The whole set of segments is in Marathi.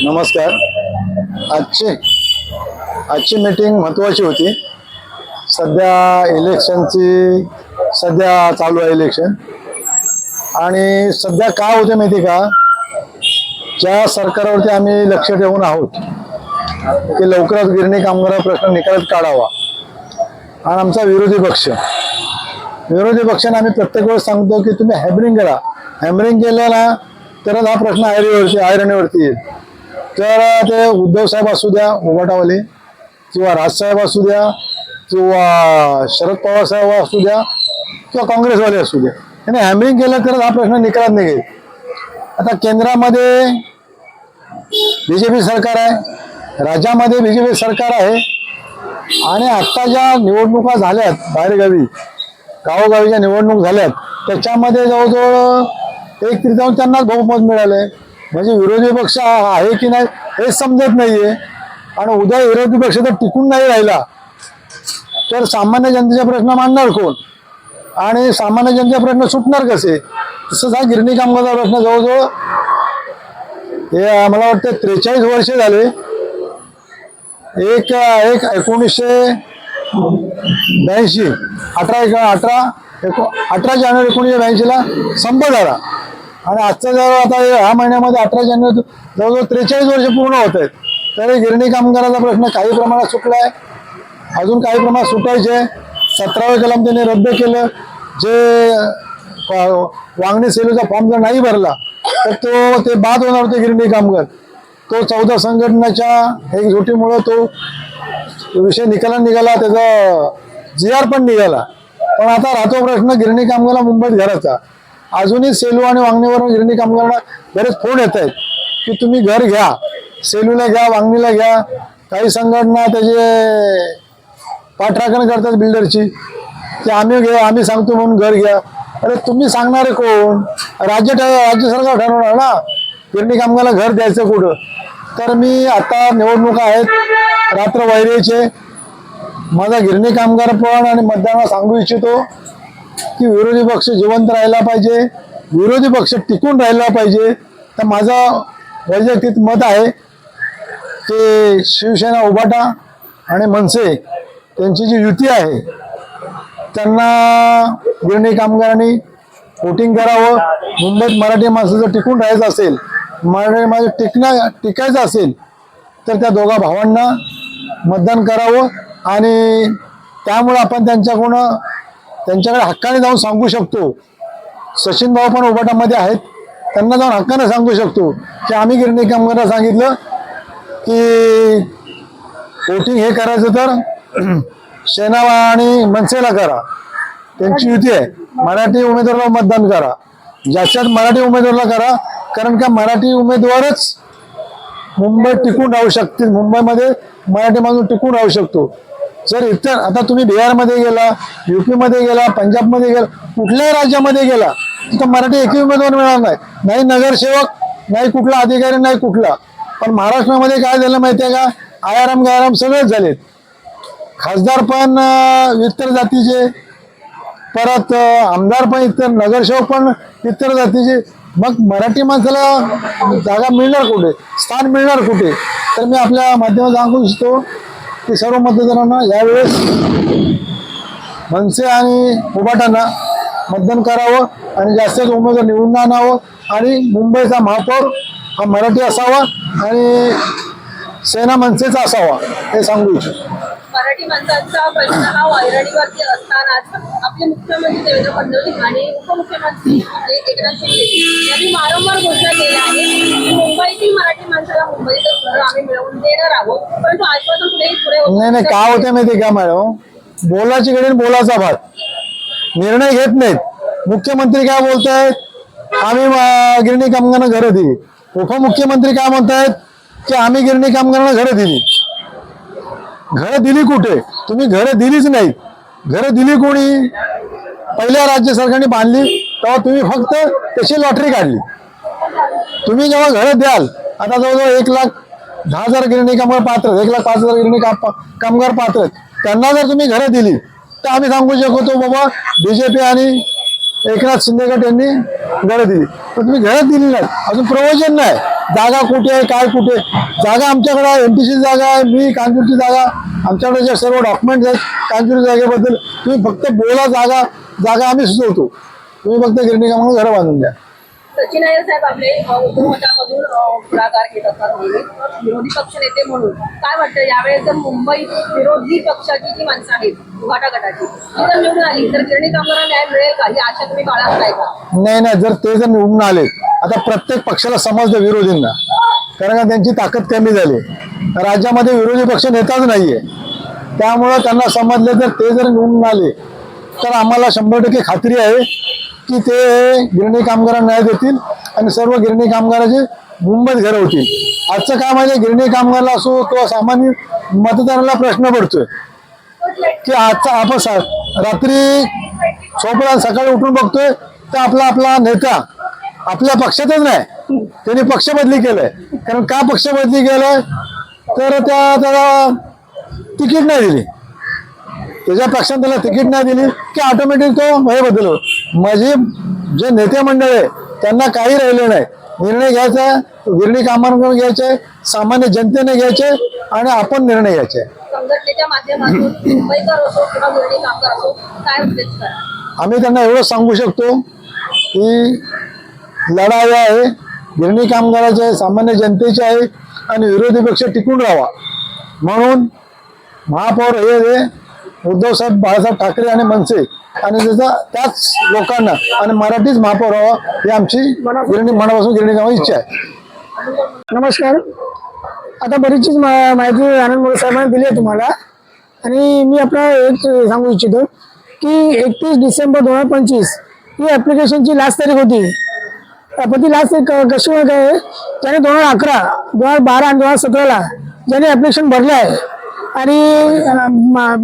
नमस्कार. आजची मीटिंग महत्त्वाची होती. सध्या चालू आहे इलेक्शन. आणि सध्या काय होते माहिती का, ज्या सरकारवरती आम्ही लक्ष ठेवून आहोत की लवकरच गिरणी कामगार प्रश्न निकालात काढावा. आणि आमचा विरोधी पक्षाने आम्ही प्रत्येक वेळेस सांगतो की तुम्ही हॅमरिंग करा. हॅमरिंग केलं ना तरच हा प्रश्न ऐरणीवरती येईल. तर ते उद्धव साहेब असू द्या उभाटावाले, किंवा राजसाहेब असू द्या, किंवा शरद पवार साहेब असू द्या, किंवा काँग्रेसवाले असू द्या, याने हॅमरिंग केलं तरच हा प्रश्न निकालात निघेल. आता केंद्रामध्ये बीजेपी सरकार आहे, राज्यामध्ये बीजेपी सरकार आहे. आणि आत्ता ज्या निवडणुका झाल्यात बाहेरगावी, गावोगावीच्या निवडणूक झाल्यात, त्याच्यामध्ये जवळजवळ 1/3 त्यांनाच बहुमत मिळालंय. म्हणजे विरोधी पक्ष आहे की नाही हेच समजत नाहीये. आणि उद्या विरोधी पक्ष जर टिकून नाही राहिला तर सामान्य जनतेचे प्रश्न मांडणार कोण, आणि सामान्य जनतेचे प्रश्न सुटणार कसे? तसंच हा गिरणी कामगाराचा प्रश्न जवळजवळ हे मला वाटतं 43 वर्षे झाले. 1982 18 जानेवारी 1982ला संप झाला. आणि आजचा जर आता ह्या महिन्यामध्ये 18 जानेवारी जवळजवळ 43 वर्ष पूर्ण होत आहेत. तरी गिरणी कामगाराचा प्रश्न काही प्रमाणात सुटलाय, अजून काही प्रमाणात सुटायचे. 17वे कलम त्यांनी रद्द केलं. जे वांगणी सेलूचा फॉर्म जर नाही भरला तर ते बाद होणार होते गिरणी कामगार. तो 14 संघटनाच्या एकजुटीमुळे तो विषय निघाला, त्याचा GR पण निघाला. पण आता राहतो प्रश्न गिरणी कामगाराला मुंबईत घराचा. अजूनही सेलू आणि वांगणीवरून गिरणी कामगारांना बरेच फोन येत आहेत की तुम्ही घर घ्या, सेलूला घ्या, वांगणीला घ्या. काही संघटना त्याचे पाठराखण करतात बिल्डरची की आम्ही सांगतो म्हणून घर घ्या. अरे तुम्ही सांगणारे कोण? राज्य सरकार ठरवणार ना गिरणी कामगाराला घर द्यायचं कुठं. तर मी आता निवडणुका आहेत, रात्र वैरीचे, माझा गिरणी कामगार पण आणि मतदारांना सांगू इच्छितो की विरोधी पक्ष जिवंत राहिला पाहिजे, विरोधी पक्ष टिकून राहिला पाहिजे. तर माझं वैयक्तिक मत आहे की शिवसेना, उभाटा आणि मनसे त्यांची जी युती आहे त्यांना गिरणी कामगारांनी वोटिंग करावं. मुंबईत मराठी माणसाचं टिकून राहायचं असेल, मराठी माणसं टिकायचं असेल तर त्या दोघा भावांना मतदान करावं. आणि त्यामुळे आपण त्यांच्याकडे हक्काने जाऊन सांगू शकतो. सचिन भाऊ पण उभाटामध्ये आहेत, त्यांना जाऊन हक्काने सांगू शकतो की आम्ही गिरणी कामगारांना सांगितलं की वोटिंग हे करायचं तर सेना आणि मनसेला करा, त्यांची युती आहे. मराठी उमेदवाराला मतदान करा, जास्तीत मराठी उमेदवाराला करा. कारण का मराठी उमेदवारच मुंबईत टिकून राहू शकतील, मुंबईमध्ये मराठी माणूस टिकून राहू शकतो. जर इतर आता तुम्ही बिहारमध्ये गेला, UP मध्ये गेला, पंजाबमध्ये गेला, कुठल्याही राज्यामध्ये गेला तिथं मराठी एकही उमेदवार मिळणार नाही, नगरसेवक नाही, कुठला अधिकारी नाही, कुठला. पण महाराष्ट्रामध्ये काय झालं माहिती आहे का, आयाराम सगळेच झालेत. खासदार पण इतर जातीचे, परत आमदार पण इतर, नगरसेवक पण इतर जातीचे. मग मराठी माणसाला जागा मिळणार कुठे, स्थान मिळणार कुठे? तर मी आपल्या माध्यमात सांगू इच्छितो की सर्व मतदारांना यावेळेस मनसे आणि उभाटांना मतदान करावं आणि जास्तीत उमेदवार निवडून आणावं. आणि मुंबईचा महापौर हा मराठी असावा आणि सेना मनसेचा असावा हे सांगू इच्छितो. मराठी माणसांचा प्रश्न हा वैरणीवरती असतानाच आपले मुख्यमंत्री देवेंद्र फडणवीस आणि उपमुख्यमंत्री एकनाथ शिंदे यांनी वारंवार घोषणा केल्या आहेत की मुंबईतील मराठी माणसाला मुंबईतच घर आम्ही मिळवून देणार आहोत. परंतु आजपासून पुढे नाही काय होते माहिती का मॅडम, बोलाची घडी बोलाचा भात, निर्णय घेत नाहीत. मुख्यमंत्री काय बोलतायत, आम्ही गिरणी कामगारांना घरं दिली. उपमुख्यमंत्री काय म्हणतायत की आम्ही गिरणी कामगारांना घरं दिली. घरं दिली कुठे? तुम्ही घरं दिलीच नाही. घरं दिली कोणी? पहिल्या राज्य सरकारने बांधली तेव्हा तुम्ही फक्त त्याची लॉटरी काढली. तुम्ही जेव्हा घरं द्याल, आता जवळजवळ 1,10,000 गिरणी कामगार पात्र, 1,05,000 गिरणी कामगार पात्र, त्यांना जर तुम्ही घरं दिली तर आम्ही सांगू शकतो बाबा BJP आणि एकनाथ शिंदे गट यांनी घरं दिली, पण तुम्ही घरं दिली नाही, अजून प्रयोजन नाही. जागा कुठे आहे, काय कुठे जागा आमच्याकडे एमटीसी जागा आहे, मी कांजूरची जागा, आमच्याकडे जे सर्व डॉक्युमेंट्स आहेत कांजूर जागेबद्दल, तुम्ही फक्त बोला, जागा आम्ही सुचवतो, तुम्ही फक्त गिरणी कामाला घरं बांधून द्या. सचिन अय्यर साहेब आपले उपमतामधून पुढाकार घेत असतात नेहमी विरोधी पक्ष नेते म्हणून. काय वाटतं यावेळेस जर मुंबईत विरोधी पक्षाची जी माणसं आहेत घाटा गटाची ती जर निवडून आली तर गिरणी कामगारांना न्याय मिळेल का, ही आशा तुम्ही बाळगताय का? नाही, जर ते जर निवडून आले, आता प्रत्येक पक्षाला समजतं विरोधींना, कारण का त्यांची ताकद कमी झाली, राज्यामध्ये विरोधी पक्ष नेताच नाहीये, त्यामुळं त्यांना समजलं तर ते जर निवडून आले तर आम्हाला 100% खात्री आहे की ते गिरणी कामगारांना न्याय देतील आणि सर्व गिरणी कामगाराचे मुंबईत घरं होतील. आजचं काय म्हणजे गिरणी कामगाराला असो किंवा सामान्य मतदाराला प्रश्न पडतोय की आजचा आपण रात्री झोपला सकाळी उठून बघतोय तर आपला नेता आपल्या पक्षातच नाही, त्यांनी पक्ष बदली केलंय. कारण का पक्ष बदली केलंय तर त्याला तिकीट नाही दिली, त्याच्या पक्षाने त्याला तिकीट नाही दिली की ऑटोमॅटिक तो हे बदललो. म्हणजे जे नेते मंडळ आहे त्यांना काही राहिले नाही, निर्णय घ्यायचा गिरणी कामगारांना घ्यायचे, सामान्य जनतेने घ्यायचे आणि आपण निर्णय घ्यायचे. संघटनेच्या माध्यमातून मुंबईकर असो किंवा गिरणी कामगार असो काय उद्देश करा? आम्ही त्यांना एवढं सांगू शकतो की लढाई आहे, गिरणी कामगाराचे आहे, सामान्य जनतेचे आहे आणि विरोधी पक्ष टिकून राहावा म्हणून महापौर हे उद्धव साहेब, बाळासाहेब ठाकरे आणि मनसे आणि त्याच लोकांना आणि मराठीच महापौर व्हावा ही आमची मनापासून गिरणी कामाची इच्छा आहे. नमस्कार. आता बरीचशीच माहिती आनंद मोरे साहेबांनी दिली आहे तुम्हाला आणि मी आपल्याला एक सांगू इच्छितो की 31 डिसेंबर 2025 ही ॲप्लिकेशनची लास्ट तारीख होती. पण ती लास्ट तारीख कशी काय, त्याने 2011, 2012 आणि 2017ला ज्याने ॲप्लिकेशन भरलं आहे आणि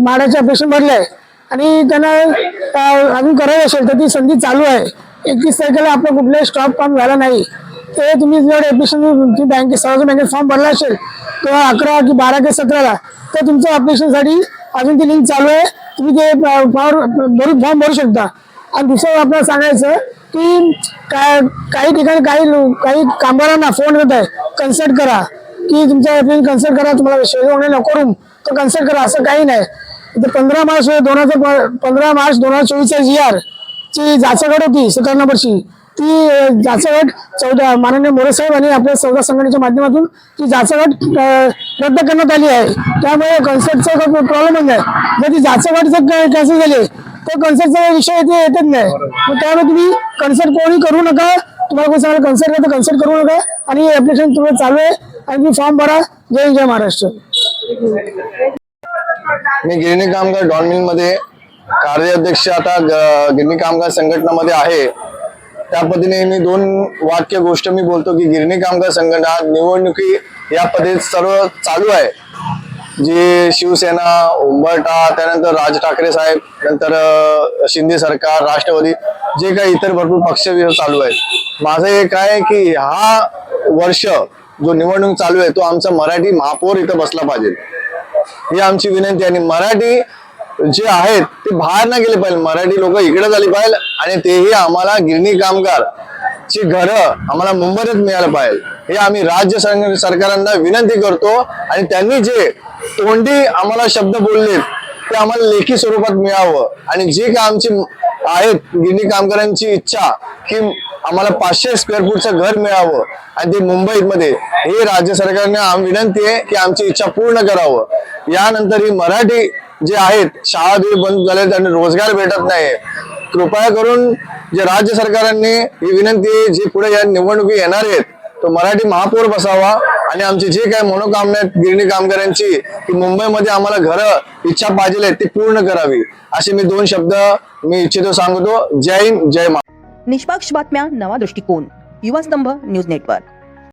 माडाचे ॲप्लिकेशन भरलं आहे आणि त्यांना अजून करायचं असेल तर ती संधी चालू आहे. 31 तारखेला आपलं कुठलंही स्टॉप काम झाला नाही, ते तुम्ही जर ॲप्लिकेशन बँकेत सहज बँकेत फॉर्म भरला असेल किंवा 11 की 12 की 17ला तर तुमचं ॲप्लिकेशनसाठी अजून ती लिंक चालू आहे, तुम्ही ते फॉर्म भरू शकता. आणि दुसरं आपल्याला सांगायचं की काही ठिकाणी काही कामगारांना फोन येत आहे कन्सल्ट करा की तुमचं ॲप्लिकेशन कन्सल्ट करा, तुम्हाला शेअर नको करून तर कन्सल्ट करा, असं काही नाही. तर 15 मार्च 2024 GR ची जाचगट होती 17 नंबरची, ती जाचगट माननीय मोरे साहेब आणि आपल्या 14 संघटनेच्या माध्यमातून ती जाचगट रद्द करण्यात आली आहे. त्यामुळे कन्सर्टचा प्रॉब्लेम नाही. जर ती जाचगट जर कॅन्सल झाली तर कन्सर्टचा विषय इथे येतच नाही. मग त्यामुळे तुम्ही कन्सर्ट कोणी करू नका, तुम्हाला कोणी सांगायला कन्सर्ट तर कन्सर्ट करू नका आणि ॲप्लिकेशन तुम्हाला चालू आहे आणि तुम्ही फॉर्म भरा. जय महाराष्ट्र. मी गिरणी कामगार डॉन मिल मध्ये कार्याध्यक्ष आता गिरणी कामगार संघटनामध्ये आहे. त्या पद्धतीने मी 2 वाक्य गोष्ट मी बोलतो की गिरणी कामगार संघटना निवडणुकी या पद्धतीत सर्व चालू आहे. जी शिवसेना, उंबरठा, त्यानंतर राज ठाकरे साहेब, नंतर शिंदे सरकार, राष्ट्रवादी, जे काही इतर भरपूर पक्ष चालू आहेत. माझं एक आहे की हा वर्ष जो निवडणूक चालू आहे तो आमचा मराठी महापौर इथं बसला पाहिजे, ही आमची विनंती आहे. आणि मराठी जे आहेत ते बाहेर ना गेले पाहिजे, मराठी लोक इकडे झाली पाहिजे आणि तेही आम्हाला गिरणी कामगार ची घरं आम्हाला मुंबईत मिळायला पाहिजे, हे आम्ही राज्य सरकारांना विनंती करतो. आणि त्यांनी जे तोंडी आम्हाला शब्द बोललेत ते आम्हाला लेखी स्वरूपात मिळावं. आणि जे काय आमची आहेत गिरणी कामगारांची इच्छा की आम्हाला 500 स्क्वेअर फूटचं घर मिळावं आणि ते मुंबईत मध्ये, हे राज्य सरकारने विनंती आहे की आमची इच्छा पूर्ण करावं. यानंतर ही मराठी जे आहेत शाळा बंद झालेत आणि रोजगार भेटत नाही. कृपया करून जे राज्य सरकारांनी ही विनंती आहे, जे पुढे या निवडणुकी येणार आहेत तो मराठी महापौर बसावा आणि आमची जे काही मनोकामना आहेत गिरणी कामगारांची की मुंबईमध्ये आम्हाला घरं इच्छा पाहिजे ती पूर्ण करावी, असे मी 2 शब्द मी इच्छितो सांगतो. जय हिंद, जय महाराष्ट्र. निष्पक्ष बातम्या, नवा दृष्टिकोन, युवा स्तंभ न्यूज नेटवर्क.